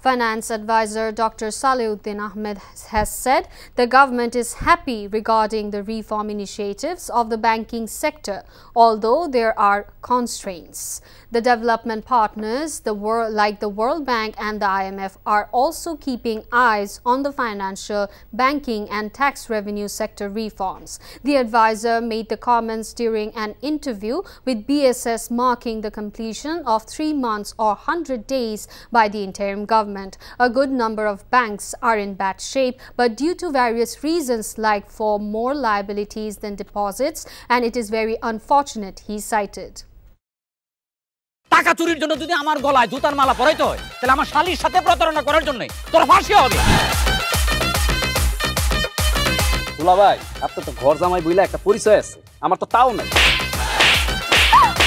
Finance advisor Dr. Salehudin Ahmed has said the government is happy regarding the reform initiatives of the banking sector, although there are constraints. The development partners, like the World Bank and the IMF, are also keeping eyes on the financial, banking and tax revenue sector reforms. The advisor made the comments during an interview with BSS marking the completion of 3 months or 100 days by the interim government. A good number of banks are in bad shape, but due to various reasons like for more liabilities than deposits, and it is very unfortunate, he cited. টাকা চুরির জন্য যদি আমার গলায় জুতার মালা পরাইতে হয় তাহলে আমার শালীর সাথে প্রতারণা করার জন্য তোর ফাঁসি হবে। দুলা ভাই, আপনার তো ঘর জামাই বইলা একটা পরিচয় আছে, আমার তো তাও নাই।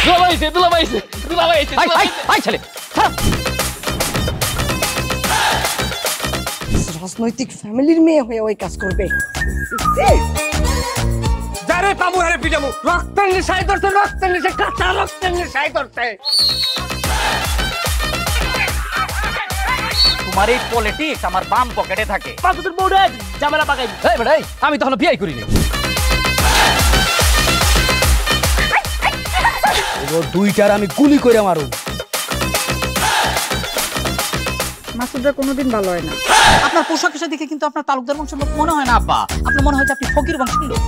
দুলা ভাই ভাই ছেলে রাজনৈতিক ফ্যামিলির মেয়ে হয়ে ওই কাজ করবে। যারে পাবো আরে পিটাবো, রক্তের নেশায় ধরতে, রক্তের নেশায়, কাঁচা রক্তের নেশায় ধরতে। তোমার এই পলিটিক্স আমার বাম পকেটে থাকে। পাকুদের বউরে ঝামেলা পাকাই। এই বেটাই, আমি তখন বিয়ে করিনি। এবার দুইটার আমি গুলি করে মারুম। মাসুদরা কোনোদিন ভালো হয় না। আপনার পোশাক আশাক দেখে কিন্তু আপনার তালুকদার বংশের লোক মনে হয় না আব্বা, আপনার মনে হয় যে আপনি ফকির বংশের লোক।